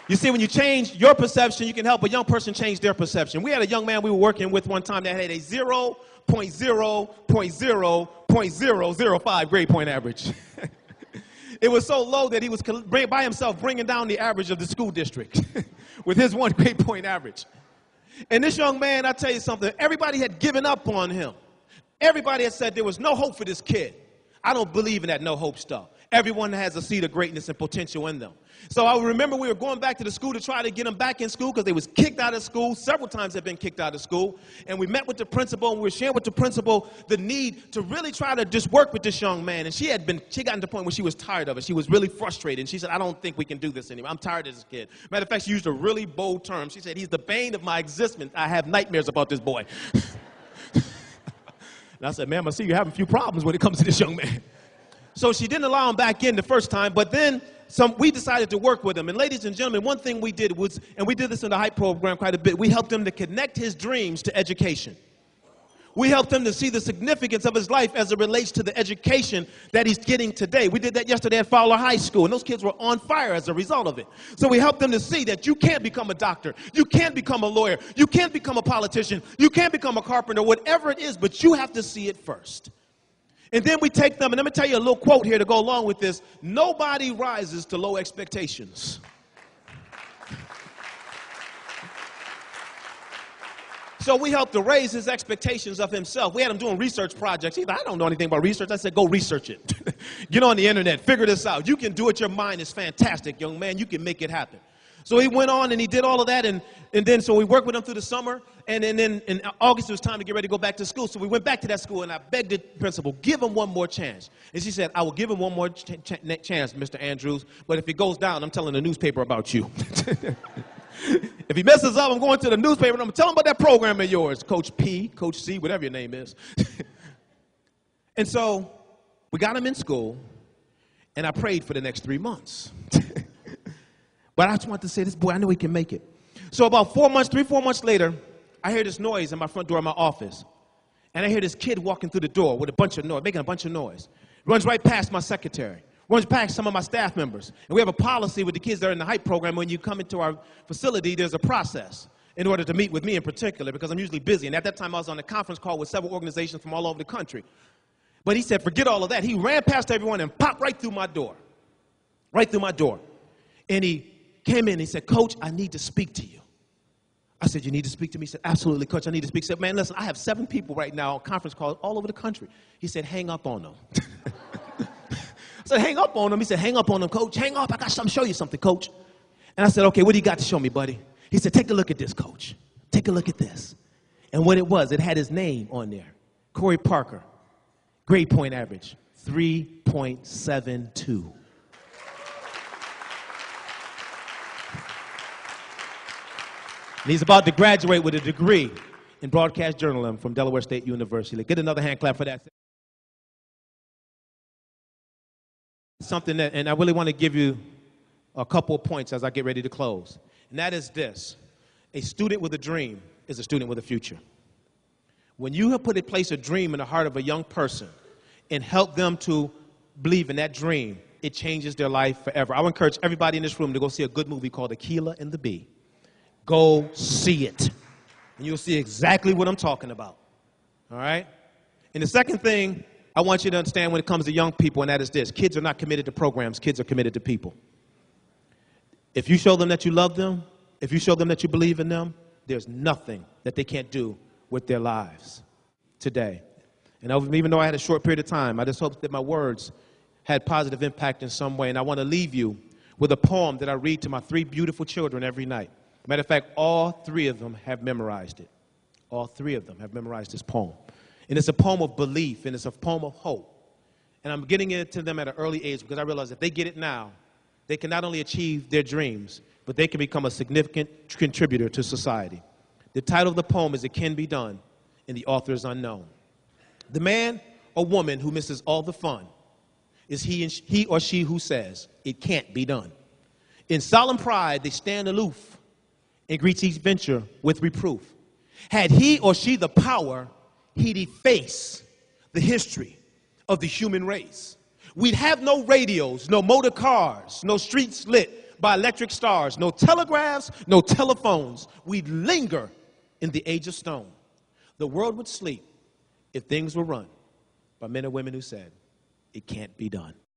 You see, when you change your perception, you can help a young person change their perception. We had a young man we were working with one time that had a 0.0.0.005 grade point average. It was so low that he was by himself bringing down the average of the school district with his 1 grade point average. And this young man, I tell you something, everybody had given up on him. Everybody had said there was no hope for this kid. I don't believe in that no hope stuff. Everyone has a seed of greatness and potential in them. So I remember we were going back to the school to try to get them back in school because they was kicked out of school. Several times they've been kicked out of school. And we met with the principal and we were sharing with the principal the need to really try to just work with this young man. And she got to the point where she was tired of it. She was really frustrated. And she said, I don't think we can do this anymore. I'm tired of this kid. Matter of fact, she used a really bold term. She said, he's the bane of my existence. I have nightmares about this boy. And I said, ma'am, I see you having a few problems when it comes to this young man. So she didn't allow him back in the first time, but then we decided to work with him. And ladies and gentlemen, one thing we did was, and we did this in the Hype program quite a bit, we helped him to connect his dreams to education. We helped him to see the significance of his life as it relates to the education that he's getting today. We did that yesterday at Fowler High School, and those kids were on fire as a result of it. So we helped them to see that you can't become a doctor, you can't become a lawyer, you can't become a politician, you can't become a carpenter, whatever it is, but you have to see it first. And then we take them, and let me tell you a little quote here to go along with this. Nobody rises to low expectations. So we helped to raise his expectations of himself. We had him doing research projects. He said, I don't know anything about research. I said, go research it. Get on the internet, figure this out. You can do it. Your mind is fantastic, young man. You can make it happen. So he went on and he did all of that, and then so we worked with him through the summer, and then in August it was time to get ready to go back to school. So we went back to that school, and I begged the principal, give him one more chance. And she said, I will give him one more chance, Mr. Andrews, but if he goes down, I'm telling the newspaper about you. If he messes up, I'm going to the newspaper, and I'm telling him about that program of yours, Coach P, Coach C, whatever your name is. And so we got him in school, and I prayed for the next 3 months. But I just wanted to say, this boy, I know he can make it. So about 4 months later, I hear this noise in my front door of my office. And I hear this kid walking through the door with a bunch of noise, making a bunch of noise. Runs right past my secretary. Runs past some of my staff members. And we have a policy with the kids that are in the Hype program. When you come into our facility, there's a process in order to meet with me in particular, because I'm usually busy. And at that time, I was on a conference call with several organizations from all over the country. But he said, forget all of that. He ran past everyone and popped right through my door. Right through my door. And he came in and he said, Coach, I need to speak to you. I said, you need to speak to me? He said, absolutely, Coach, I need to speak. He said, man, listen, I have 7 people right now on conference calls all over the country. He said, hang up on them. I said, hang up on them. He said, hang up on them, Coach. Hang up. I got something to show you something, Coach. And I said, okay, what do you got to show me, buddy? He said, take a look at this, Coach. Take a look at this. And what it was, it had his name on there. Corey Parker, grade point average, 3.72. And he's about to graduate with a degree in broadcast journalism from Delaware State University. Get another hand clap for that. Something that, and I really want to give you a couple of points as I get ready to close. And that is this. A student with a dream is a student with a future. When you have placed a dream in the heart of a young person and help them to believe in that dream, it changes their life forever. I would encourage everybody in this room to go see a good movie called Aquila and the Bee. Go see it, and you'll see exactly what I'm talking about, all right? And the second thing I want you to understand when it comes to young people, and that is this. Kids are not committed to programs. Kids are committed to people. If you show them that you love them, if you show them that you believe in them, there's nothing that they can't do with their lives today. And even though I had a short period of time, I just hope that my words had positive impact in some way, and I want to leave you with a poem that I read to my 3 beautiful children every night. Matter of fact, all 3 of them have memorized it. All 3 of them have memorized this poem. And it's a poem of belief, and it's a poem of hope. And I'm getting it to them at an early age because I realize if they get it now, they can not only achieve their dreams, but they can become a significant contributor to society. The title of the poem is It Can Be Done, and the author is unknown. The man or woman who misses all the fun is he or she who says, it can't be done. In solemn pride, they stand aloof and greets each venture with reproof. Had he or she the power, he'd efface the history of the human race. We'd have no radios, no motor cars, no streets lit by electric stars. No telegraphs, no telephones. We'd linger in the age of stone. The world would sleep if things were run by men and women who said, it can't be done.